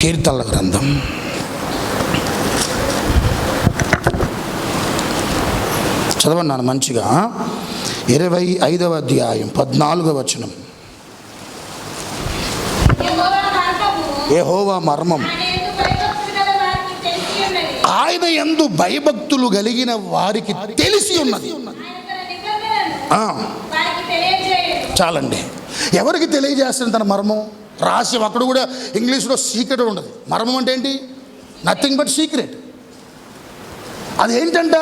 కీర్తనల గ్రంథం 25వ అధ్యాయం 14వ వచనం. యెహోవా మర్మం ఆయన యందు భయభక్తులు కలిగిన వారికి తెలిసి ఉన్నది. చాలండి. ఎవరికి తెలియజేస్తుంది తన మర్మం? రహస్యం. అక్కడ కూడా ఇంగ్లీష్లో సీక్రెట్ ఉండదు. మర్మం అంటే ఏంటి? Nothing but secret. అదేంటంట?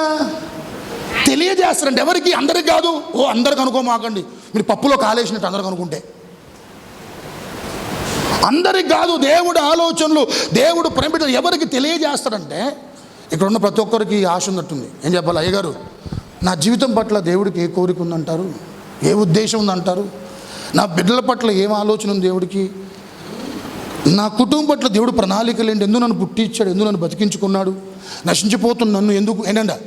తెలియజేస్తారంటే ఎవరికి? అందరికి కాదు. అందరికి అనుకోమాకండి, మీరు పప్పులో కాలేసినట్టు అందరికి అనుకుంటే. అందరికి కాదు. దేవుడు ఆలోచనలు, దేవుడు ప్రేమిట ఎవరికి తెలియజేస్తాడంటే, ఇక్కడ ఉన్న ప్రతి ఒక్కరికి ఆశ ఉన్నట్టుంది. ఏం చెప్పాలి? అయ్యగారు, నా జీవితం పట్ల దేవుడికి ఏ కోరిక ఉందంటారు? ఏ ఉద్దేశం ఉందంటారు? నా బిడ్డల పట్ల ఏం ఆలోచన ఉంది దేవుడికి? నా కుటుంబం పట్ల దేవుడు ప్రణాళికలు ఏంటి? ఎందుకు నన్ను పుట్టించాడు? ఎందుకు నన్ను బతికించుకున్నాడు? నశించిపోతున్న నన్ను ఎందుకు ఏంటంటే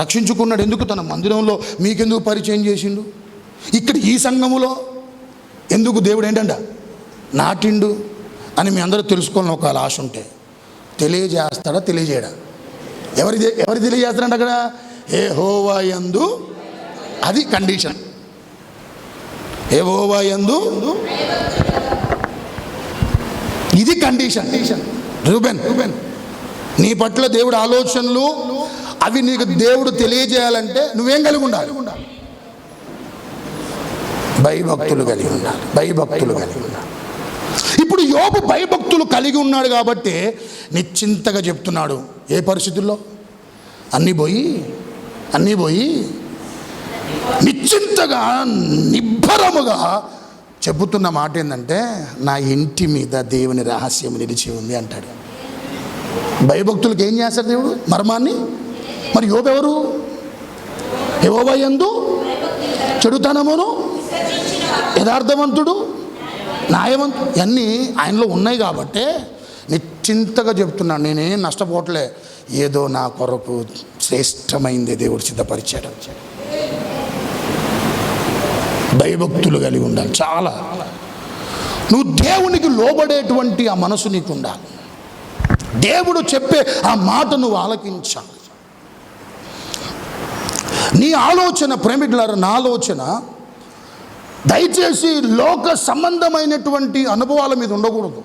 రక్షించుకున్నాడు? ఎందుకు తన మందిరంలో మీకెందుకు పరిచయం చేసిండు? ఇక్కడ ఈ సంఘములో ఎందుకు దేవుడు ఏంటంట నాటిండు అని మీ అందరూ తెలుసుకోవాలని ఒక ఆశ ఉంటే తెలియజేస్తాడా? తెలియజేయడా? ఎవరు తెలియజేస్తాడంట అక్కడ? యెహోవా యందు. అది కండిషన్. యెహోవా యందు, ఇది కండిషన్. రూబెన్, నీ పట్ల దేవుడు ఆలోచనలు అవి నీకు దేవుడు తెలియజేయాలంటే నువ్వేం కలిగి ఉండాలి? భయభక్తులు కలిగి ఉండాలి. భయభక్తులు కలిగి ఉండాలి. ఇప్పుడు యోబు భయభక్తులు కలిగి ఉన్నాడు కాబట్టి నిశ్చింతగా చెప్తున్నాడు. ఏ పరిస్థితుల్లో? అన్నీ పోయి నిశ్చింతగా నిబ్బరముగా చెబుతున్న మాట ఏంటంటే, నా ఇంటి మీద దేవుని రహస్యం నిలిచి ఉంది అంటాడు. భయభక్తులకు ఏం చేస్తాడు దేవుడు? మర్మాన్ని. మరి యోబు ఎవరు? యెహోవా యందు చెడుతనమును, యథార్థవంతుడు, న్యాయవంతుడు, ఇవన్నీ ఆయనలో ఉన్నాయి కాబట్టి నిశ్చింతగా చెప్తున్నాను. నేనేం నష్టపోవట్లే. ఏదో నా కొరకు శ్రేష్టమైంది దేవుడు సిద్ధపరిచాడు. భయభక్తులు కలిగి ఉండాలి. చాలా నువ్వు దేవునికి లోబడేటువంటి ఆ మనసు నీకు ఉండాలి. దేవుడు చెప్పే ఆ మాట నువ్వు ఆలకించాలి. నీ ఆలోచన, ప్రేమికులారా, నా ఆలోచన దయచేసి లోక సంబంధమైనటువంటి అనుభవాల మీద ఉండకూడదు.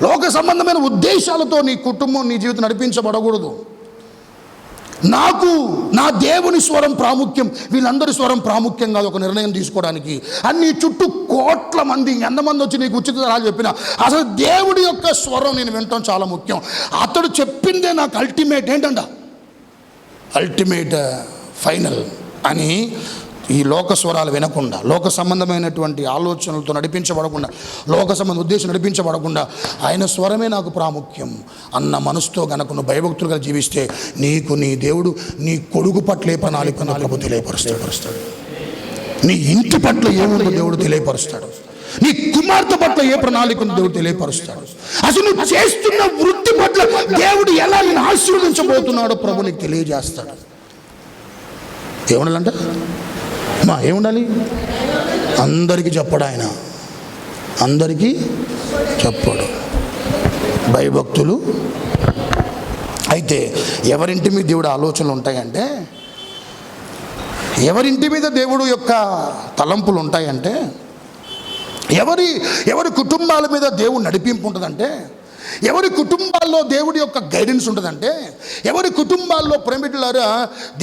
లోక సంబంధమైన ఉద్దేశాలతో నీ కుటుంబం, నీ జీవితం నడిపించబడకూడదు. నాకు నా దేవుని స్వరం ప్రాముఖ్యం, వీళ్ళందరి స్వరం ప్రాముఖ్యం కాదు. ఒక నిర్ణయం తీసుకోవడానికి అన్ని చుట్టూ కోట్ల మంది, ఎంతమంది వచ్చి నీకు ఉచిత సలహాలు చెప్పినా అసలు దేవుడి యొక్క స్వరం నేను వినటం చాలా ముఖ్యం. అతడు చెప్పిందే నాకు అల్టిమేట్ ఏంటంట, అల్టిమేట్ ఫైనల్ అని. ఈ లోక స్వరాలు వినకుండా, లోక సంబంధమైనటువంటి ఆలోచనలతో నడిపించబడకుండా, లోక సంబంధ ఉద్దేశం నడిపించబడకుండా ఆయన స్వరమే నాకు ప్రాముఖ్యం అన్న మనసుతో గనక నువ్వు భయభక్తులుగా జీవిస్తే నీకు నీ దేవుడు నీ కొడుకు పట్ల ఏ ప్రణాళికను ప్రభు తెలియపరుస్తాడు. నీ ఇంటి పట్ల ఏముందో దేవుడు తెలియపరుస్తాడు. నీ కుమార్తె పట్ల ఏ ప్రణాళికను దేవుడు తెలియపరుస్తాడు. అసలు నువ్వు చేస్తున్న వృత్తి పట్ల దేవుడు ఎలా నేను ఆశీర్వదించబోతున్నాడో ప్రభు నీకు తెలియజేస్తాడు. ఏముండాలంటే ఏముండాలి? అందరికీ చెప్పడు ఆయన, అందరికీ చెప్పడు. భయభక్తులు. అయితే ఎవరింటి మీద దేవుడు ఆలోచనలు ఉంటాయంటే, ఎవరింటి మీద దేవుడు యొక్క తలంపులు ఉంటాయంటే, ఎవరి కుటుంబాల మీద దేవుడు నడిపింపు ఉంటుందంటే, ఎవరి కుటుంబాల్లో దేవుడి యొక్క గైడెన్స్ ఉంటుందంటే, ఎవరి కుటుంబాల్లో ప్రేమికులారా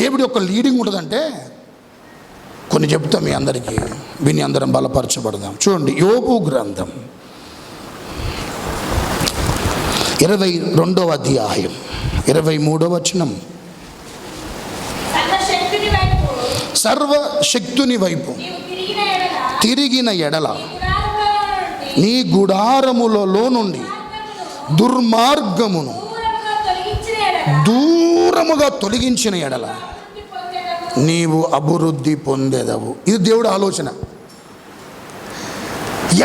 దేవుడి యొక్క లీడింగ్ ఉంటుందంటే, కొన్ని చెప్తాం మీ అందరికీ, విని అందరం బలపరచబడదాం. చూడండి, యోబు గ్రంథం 22వ అధ్యాయం 23వ వచనం. సర్వశక్తుని వైపు తిరిగిన ఎడల నీ గుడారములలో నుండి దుర్మార్గమును దూరముగా తొలగించిన ఎడల నీవు అభివృద్ధి పొందేదవు. ఇది దేవుడి ఆలోచన.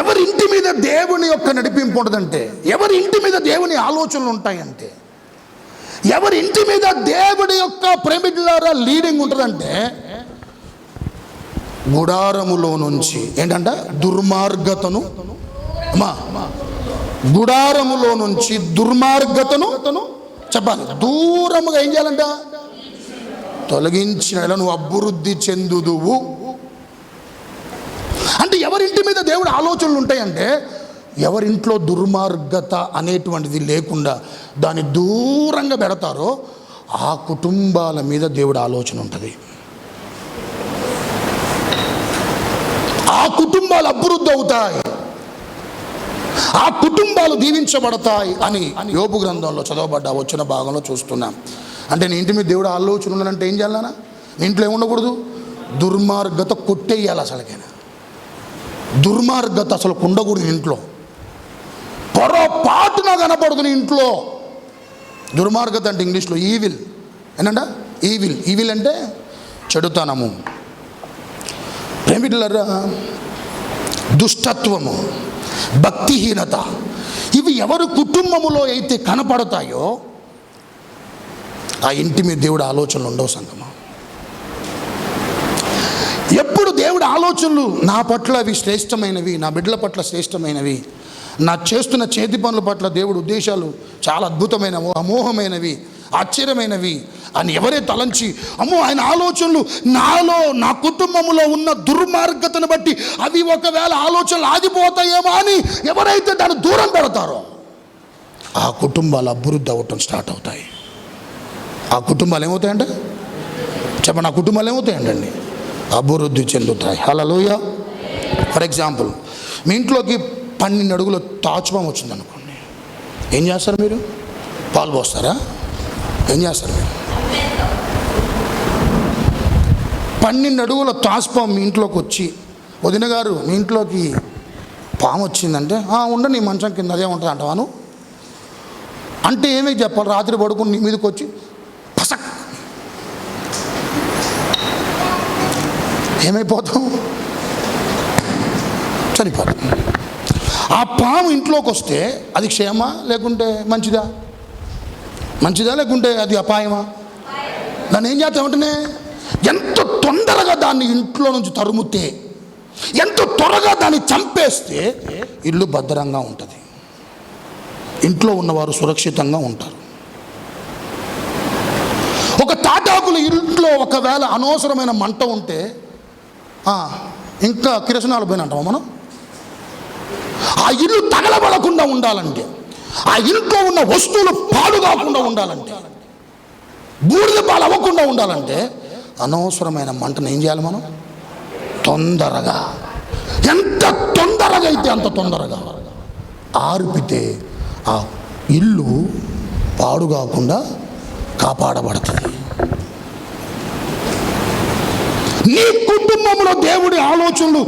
ఎవరి ఇంటి మీద దేవుని యొక్క నడిపింపు ఉంటుందంటే, ఎవరి ఇంటి మీద దేవుని ఆలోచనలు ఉంటాయంటే, ఎవరి ఇంటి మీద దేవుడి యొక్క ప్రేమికులారా లీడింగ్ ఉంటుందంటే, గుడారములో నుంచి ఏంటంట దుర్మార్గతను గుడారములో నుంచి దుర్మార్గతను చెప్పాలి, దూరముగా ఏం చేయాలంట, తొలగించిన నువ్వు అభివృద్ధి చెందుదువు. అంటే ఎవరింటి మీద దేవుడు ఆలోచనలు ఉంటాయంటే, ఎవరింట్లో దుర్మార్గత అనేటువంటిది లేకుండా దాన్ని దూరంగా పెడతారో ఆ కుటుంబాల మీద దేవుడు ఆలోచన ఉంటుంది. ఆ కుటుంబాలు అభివృద్ధి అవుతాయి, ఆ కుటుంబాలు దీవించబడతాయి అని యోబు గ్రంథంలో చదవబడ్డ వచ్చిన భాగంలో చూస్తున్నాం. అంటే నీ ఇంటి మీద దేవుడు ఆలోచన ఉన్నానంటే ఏం చేయాలన్నా, నీ ఇంట్లో ఏముండకూడదు, దుర్మార్గత కొట్టేయాలి. అసలుకైనా దుర్మార్గత అసలు ఉండకూడదు ఇంట్లో. పొరపాటున కనపడదు నీ ఇంట్లో దుర్మార్గత. అంటే ఇంగ్లీష్లో ఈవిల్ ఏంటంట, ఈవిల్. ఈవిల్ అంటే చెడుతనము, ప్రేమికులారా, దుష్టత్వము, భక్తిహీనత. ఇవి ఎవరు కుటుంబములో అయితే కనపడతాయో ఆ ఇంటి మీద దేవుడు ఆలోచనలు ఉండవు సంగమా. ఎప్పుడు దేవుడి ఆలోచనలు నా పట్ల అవి శ్రేష్టమైనవి, నా బిడ్డల పట్ల శ్రేష్టమైనవి, నా చేస్తున్న చేతి పనుల పట్ల దేవుడు ఉద్దేశాలు చాలా అద్భుతమైనవి, అమోఘమైనవి, ఆశ్చర్యమైనవి అని ఎవరే తలంచి, అమ్మో ఆయన ఆలోచనలు నాలో నా కుటుంబంలో ఉన్న దుర్మార్గతను బట్టి అవి ఒకవేళ ఆలోచనలు ఆగిపోతాయేమో అని ఎవరైతే దాన్ని దూరం పెడతారో ఆ కుటుంబాలు అభివృద్ధి అవ్వటం స్టార్ట్ అవుతాయి. ఆ కుటుంబాలు ఏమవుతాయంటే చెప్పండి, ఆ కుటుంబాలు ఏమవుతాయండి, అభివృద్ధి చెందుతాయి. హల్లెలూయా. ఫర్ ఎగ్జాంపుల్, మీ ఇంట్లోకి 12 అడుగుల తాచుపాము వచ్చింది అనుకోండి, ఏం చేస్తారు మీరు? పాలు పోస్తారా? ఏం చేస్తారు మీరు? 12 అడుగుల తాచుపాము మీ ఇంట్లోకి వచ్చి, వదిన గారు మీ ఇంట్లోకి పాము వచ్చిందంటే, ఉండండి నీ మంచం కింద అదే ఉంటుంది అంటావాను అంటే ఏమీ చెప్పాలి? రాత్రి పడుకుని నీ మీదకి వచ్చి పసక్ ఏమైపోతాం? చనిపోతాం. ఆ పాము ఇంట్లోకి వస్తే అది క్షేమా లేకుంటే మంచిదా? మంచిదా లేకుంటే అది అపాయమా? దాన్ని ఏం చేస్తామంటేనే ఎంత తొందరగా దాన్ని ఇంట్లో నుంచి తరుముతే, ఎంత త్వరగా దాన్ని చంపేస్తే ఇల్లు భద్రంగా ఉంటుంది, ఇంట్లో ఉన్నవారు సురక్షితంగా ఉంటారు. ఒక తాటాకుల ఇంట్లో ఒకవేళ అనవసరమైన మంట ఉంటే ఇంకా కిరసనాలు పోయినంటామా మనం? ఆ ఇల్లు తగలబడకుండా ఉండాలంటే, ఆ ఇంట్లో ఉన్న వస్తువులు పాడు కాకుండా ఉండాలంటే, బూడిద పాలు అవ్వకుండా ఉండాలంటే అనవసరమైన మంటను ఏం చేయాలి మనం? తొందరగా, ఎంత తొందరగా అయితే అంత తొందరగా ఆర్పితే ఆ ఇల్లు పాడు కాకుండా కాపాడబడుతుంది. నీ కుటుంబంలో దేవుడి ఆలోచనలు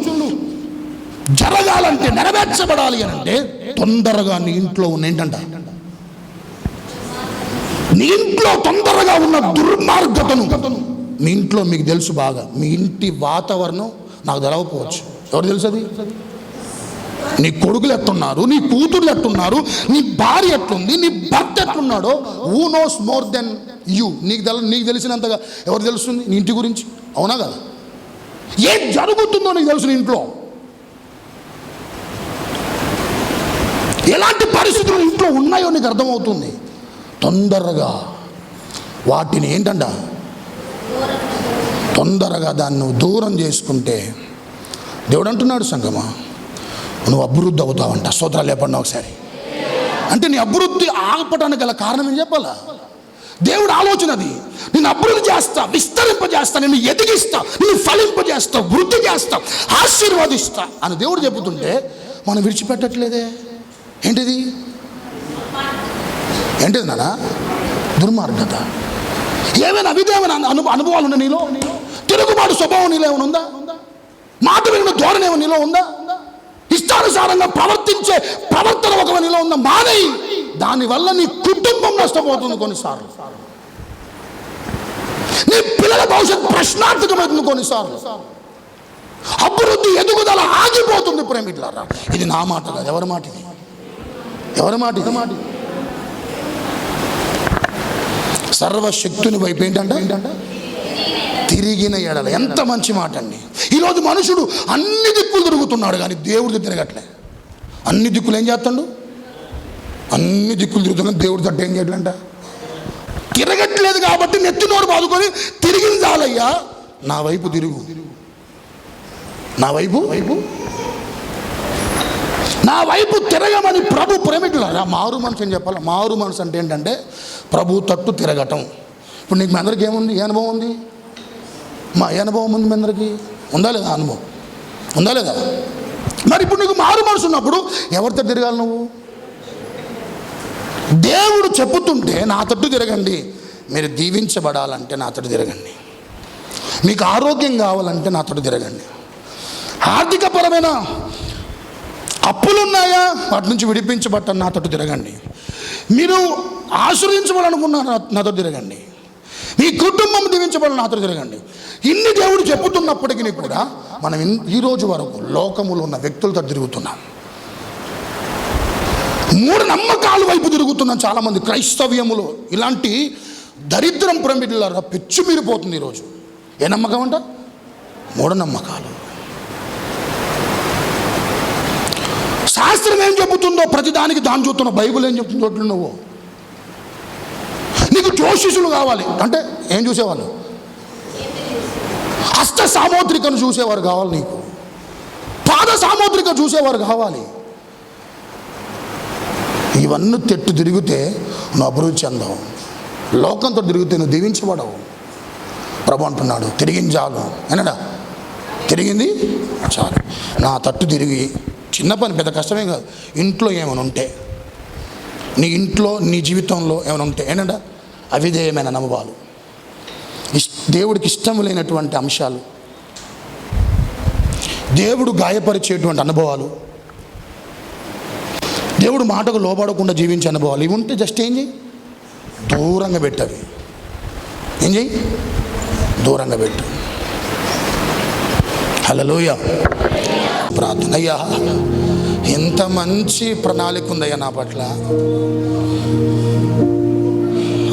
జరగాలంటే, నెరవేర్చబడాలి అని అంటే తొందరగా నీ ఇంట్లో ఉన్న ఏంటంట, నీ ఇంట్లో తొందరగా ఉన్న దుర్మార్గతను మీ ఇంట్లో మీకు తెలుసు బాగా. మీ ఇంటి వాతావరణం నాకు తెలవకపోవచ్చు, ఎవరు తెలుసు అది? నీ కొడుకులు ఎట్టున్నారు, నీ కూతుర్లు ఎట్టున్నారు, నీ భార్య ఎట్లుంది, నీ భర్త ఎట్లున్నాడో, who knows more than you. నీకు తెలిసినంతగా ఎవరు తెలుస్తుంది నీ ఇంటి గురించి? అవునా కదా? ఏం జరుగుతుందో నీకు తెలుసు నీ ఇంట్లో. ఎలాంటి పరిస్థితులు ఇంట్లో ఉన్నాయో నీకు అర్థమవుతుంది. తొందరగా వాటిని ఏంటంట, తొందరగా దాన్ని దూరం చేసుకుంటే దేవుడు అంటున్నాడు సంగమా, నువ్వు అభివృద్ధి అవుతావంట. స్తోత్రాలు లేపండి ఒకసారి. అంటే నీ అభివృద్ధి ఆపడానికి గల కారణం ఏం చెప్పాలా? దేవుడు ఆలోచన అది. నేను అభివృద్ధి చేస్తా, విస్తరింపజేస్తా, నేను ఎదిగిస్తా, నేను ఫలింపజేస్తా, వృద్ధి చేస్తా, ఆశీర్వదిస్తా అని దేవుడు చెబుతుంటే మనం విడిచిపెట్టట్లేదే. ఏంటిది? ఏంటిది నాన్న? దుర్మార్గత. ఏమైనా విధమైన అనుభవాలు ఉన్నాయి నీలో? తిరుగుబాటు స్వభావం నీలో ఏమైనా ఉందా? మాట విన్న ధోరణి ఏమైనా నీలో ఉందా? ఇష్టానుసారంగా ప్రవర్తించే ప్రవర్తన ఒక నీలో ఉందా? మానేయి. దానివల్ల నీ కుటుంబం నష్టపోతుంది కొన్నిసార్లు, నీ పిల్లల భవిష్యత్తు ప్రశ్నార్థకమవుతుంది కొన్నిసార్లు, అభివృద్ధి ఎదుగుదల ఆగిపోతుంది. ప్రేమికులారా, ఇది నా మాట కాదు. ఎవరి మాట ఇది? ఎవరి మాట ఇది? సర్వశక్తుని వైపు ఏంటంట తిరిగిన ఎడల. ఎంత మంచి మాట అండి. ఈరోజు మనుషుడు అన్ని దిక్కులు తిరుగుతున్నాడు కానీ దేవుడికి తిరగట్లే. అన్ని దిక్కులు ఏం చేస్తాడు? అన్ని దిక్కులు తిరుగుతున్నా దేవుడి తట్టు ఏం చేయట్లంట, తిరగట్లేదు కాబట్టి నెత్తి నోరు బాదుకొని తిరిగింది చాలయ్యా, నా వైపు తిరుగు, నా వైపు నా వైపు తిరగమని ప్రభు ప్రేమికులారా. మారు మనసు అని చెప్పాలి. మారు మనసు అంటే ఏంటంటే ప్రభు తట్టు తిరగటం. ఇప్పుడు నీకు మీ అందరికీ ఏముంది, ఏ అనుభవం ఉంది? ఏ అనుభవం ఉంది మీ అందరికీ? ఉందా లేదా? అనుభవం ఉందా లేదా? మరి ఇప్పుడు నీకు మారు మనసు ఉన్నప్పుడు ఎవరితో తిరగాలి నువ్వు? దేవుడు చెప్పుతుంటే నా తట్టు తిరగండి, మీరు దీవించబడాలంటే నా తట్టు తిరగండి, మీకు ఆరోగ్యం కావాలంటే నా తట్టు తిరగండి, ఆర్థికపరమైన అప్పులున్నాయా వాటి నుంచి విడిపించబట్ట నా తట్టు తిరగండి, మీరు ఆశ్రయించబడాలనుకున్నా నాతో తిరగండి, మీ కుటుంబం దీవించబడాలి నాతో తిరగండి. ఇన్ని దేవుడు చెప్పుతున్నప్పటికీ కూడా మనం ఈ రోజు వరకు లోకములో ఉన్న వ్యక్తులతో తిరుగుతున్నాం. మూఢ నమ్మకాల వైపు తిరుగుతున్నాం చాలామంది క్రైస్తవ్యములో. ఇలాంటి దరిద్రం ప్రమిడిలారా పెచ్చు మీరిపోతుంది ఈరోజు. ఏ నమ్మకం అంట? మూఢనమ్మకాలు. శాస్త్రం ఏం చెబుతుందో ప్రతిదానికి దాన్ని చూస్తున్నావు, బైబిల్ ఏం చెప్తుందో నువ్వు. నీకు జ్యోతిషులు కావాలి అంటే ఏం చూసేవాళ్ళు? హస్త సాముద్రికను చూసేవారు కావాలి, నీకు పాద సాముద్రిక చూసేవారు కావాలి. ఇవన్నీ తెట్టు తిరిగితే నువ్వు అభివృద్ధి చెందవు, లోకంతో తిరిగితే నువ్వు దీవించబడవు. ప్రభు అంటున్నాడు తిరిగింది చాలు ఏనడా, తిరిగింది చాలు. నా తట్టు తిరిగి, చిన్న పని, పెద్ద కష్టమేం కాదు. ఇంట్లో ఏమైనా ఉంటే, నీ ఇంట్లో నీ జీవితంలో ఏమైనా ఉంటే ఏంటంటే అవిధేయమైన అనుభవాలు, దేవుడికి ఇష్టం లేనటువంటి అంశాలు, దేవుడు గాయపరిచేటువంటి అనుభవాలు, దేవుడు మాటకు లోబడకుండా జీవించే అనుభవాలు, ఇవి ఉంటే జస్ట్ ఏం చేయి, దూరంగా పెట్టవి. ఏం చేయి, దూరంగా పెట్టు. హల్లెలూయా. ప్రార్థన. అయ్యా ఎంత మంచి ప్రణాళిక ఉందయ్యా నా పట్ల.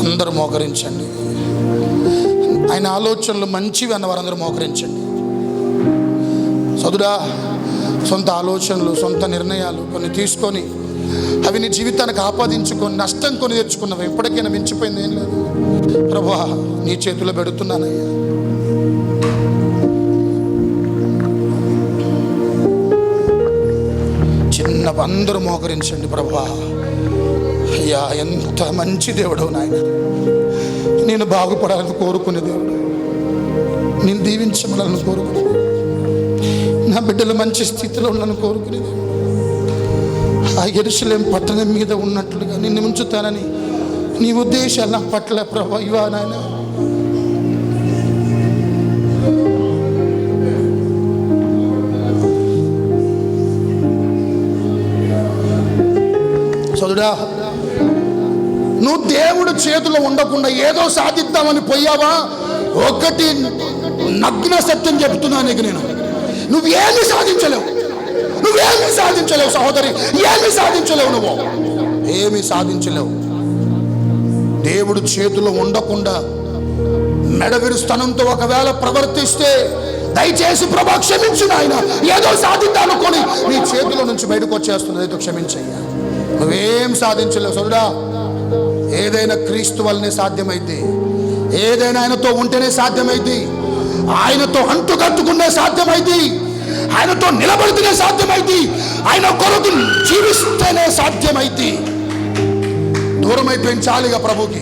అందరూ మోకరించండి. ఆయన ఆలోచనలు మంచివి అన్న వారందరూ మోకరించండి. సోదరా, సొంత ఆలోచనలు, సొంత నిర్ణయాలు కొన్ని తీసుకొని అవి నీ జీవితానికి ఆపాదించుకొని నష్టం కొని తెచ్చుకున్నవి ఎప్పటికైనా మించిపోయింది ఏం లేదు. ప్రభువా నీ చేతిలో పెడుతున్నానయ్యా. చిన్న అందరూ మోకరించండి. ప్రభువా అయ్యా ఎంత మంచి దేవుడు నాయన, నేను బాగుపడాలని కోరుకునే దేవుడు, నేను దీవించమని కోరుకునే, నా బిడ్డలు మంచి స్థితిలో ఉండాలని కోరుకునే దేవుడు, ఆ యెరూషలేము పట్టణం మీద ఉన్నట్లుగా నిన్ను ఉంచుతానని నీ ఉద్దేశాలు నా పట్ల ప్రభువా ఇవా నాయన. సోదరా, నువ్వు దేవుడు చేతిలో ఉండకుండా ఏదో సాధిద్దామని పోయావా? ఒకటి నగ్న సత్యం చెప్తున్నా నీకు, నేను నువ్వేమీ సాధించలేవు, నువ్వేమీ సాధించలేవు సహోదరి, ఏమీ సాధించలేవు, నువ్వు ఏమీ సాధించలేవు. దేవుడు చేతిలో ఉండకుండా మెడవిరుస్తనంతో ఒకవేళ ప్రవర్తిస్తే దయచేసి ప్రభా క్షమించు నాయన, ఏదో సాధిద్దామనుకొని నీ చేతిలో నుంచి బయటకు వచ్చేస్తుంది, ఏదో క్షమించయ్యా. నువ్వేం సాధించలేవు సోదరా. ఏదైనా క్రీస్తు వల్లనే సాధ్యమైంది, ఏదైనా ఆయనతో ఉంటేనే సాధ్యమైంది, ఆయనతో అంటుకట్టుకునే సాధ్యమైంది, ఆయనతో నిలబడితేనే సాధ్యమైంది, ఆయన కొరకు జీవిస్తేనే సాధ్యమైంది. దూరం అయిపోయింది చాలు ఇక ప్రభుకి.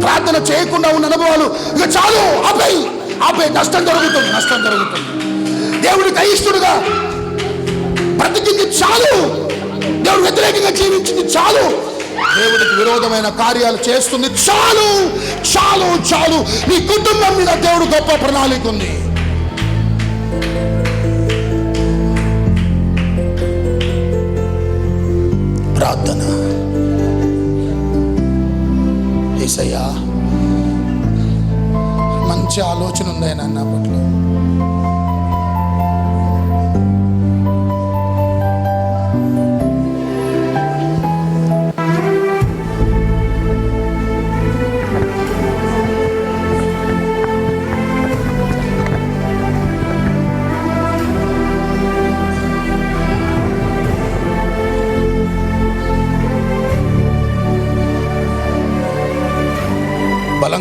ప్రార్థన చేయకుండా ఉన్న అనుభవాలు ఇక చాలు, ఆపై నష్టం జరుగుతుంది. దేవుడికి అయిష్టుడుగా బ్రతికింది చాలు, దేవుడు వ్యతిరేకంగా జీవించింది చాలు, దేవుడికి విరోధమైన కార్యాలు చేస్తుంది చాలు. నీ కుటుంబం మీద దేవుడు గొప్ప ప్రణాళిక ఉంది. ప్రార్థన. యేసయ్యా మంచి ఆలోచన ఉంది ఆయన నా పట్ల.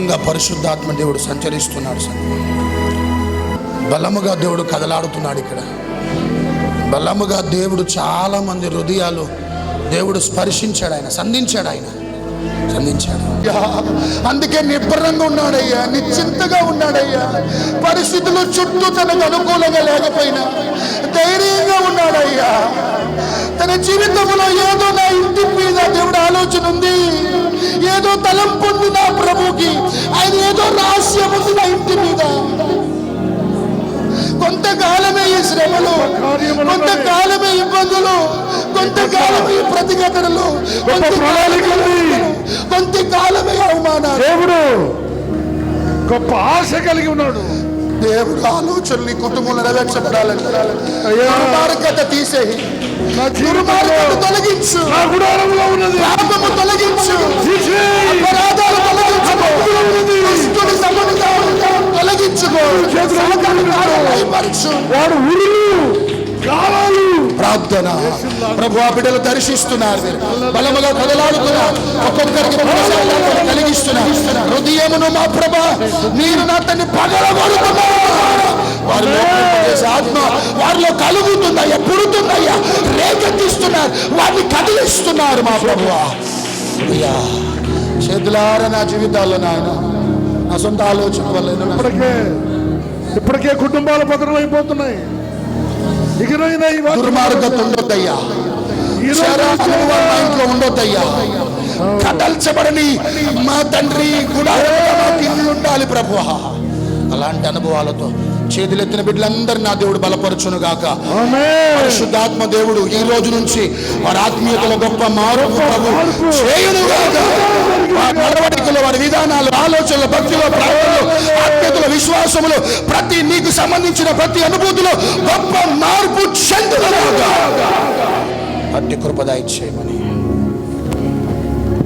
బలంగా పరిశుద్ధాత్మ దేవుడు సంచరిస్తున్నాడు. బలముగా దేవుడు కదలాడుతున్నాడు. ఇక్కడ బలముగా దేవుడు చాలా మంది హృదయాలు దేవుడు స్పర్శించాడు. ఆయన సంధించాడు. అందుకే నిబ్బరంగా ఉన్నాడయ్యా, నిశ్చింతగా ఉన్నాడయ్యా. పరిస్థితులు చుట్టూ తనకు అనుకూలంగా లేకపోయినా ధైర్యంగా ఉన్నాడయ్యా. తన జీవితంలో ఏదో నా ఇంటి మీద దేవుడు ఆలోచన ఉంది, ఏదో తలంపు ఉంది నా ప్రభుకి, ఆయన ఏదో రహస్యం ఉంది నా ఇంటి మీద. కొంతకాలమే ఈ శ్రమలు, కొంతకాలమే ఇబ్బందులు, కొంతకాలమే ఈ ప్రతిఘటనలు, కొంతకాలమే అవమానాలు. దేవుడు గొప్ప ఆశ కలిగి ఉన్నాడు. దేవుడు ఆలోచనలు ఈ కుటుంబంలో నెరవేర్చబడాలంటే దుర్మార్గత తీసేయి, దుర్మార్గత తొలగించు, పాపము తొలగించు, అపరాధాలు తొలగించుకో, తొలగించుకో, వాడు కావాలి. ప్రార్థన. ప్రభు ఆ బిడ్డలు దర్శిస్తున్నారు, బలముగా కదలాడుతున్నారు, ఒక్కొక్కరికి కలిగిస్తున్నారు. హృదయమును మా ప్రభ మీరు నా తన్ని పగలగొడుతున్నారు. వారిలో ఆత్మ వారిలో కలుగుతుందయ్యా, పుడుతుందయ్యా, రేకెత్తిస్తున్నారు, వారిని కదిలిస్తున్నారు మా ప్రభు. అయ్యా చేతులారా నా జీవితాల్లో నాయన నా సొంత ఆలోచన వల్ల ఇప్పటికే కుటుంబాలు పతనం అయిపోతున్నాయి. దుర్మార్గత ఉండొద్దయ్యా, ఇంట్లో ఉండొద్దయ్యా. కదల్చబడని మా తండ్రి కూడా ఉండాలి ప్రభు. అలాంటి అనుభవాలతో చేతులెత్తిన బిడ్డలందరూ నా దేవుడు బలపరచును గాక. పరిశుద్ధాత్మ దేవుడు ఈ రోజు నుంచి వారి ఆత్మీయతలో గొప్ప మార్పు ప్రభు చేయును గాక. వారి నడవడికలో, వారి విధానాలు, ఆలోచనలు, భక్తిలో, ప్రార్థనలో, ఆత్మీయతలో, విశ్వాసములో, ప్రతి నీకు సంబంధించిన ప్రతి అనుభూతిలో గొప్ప మార్పు చెందును గాక. అట్టి కృప దయచేయమని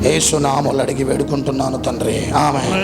యేసు నామములో అడిగి వేడుకుంటున్నాను తండ్రి. ఆమేన్.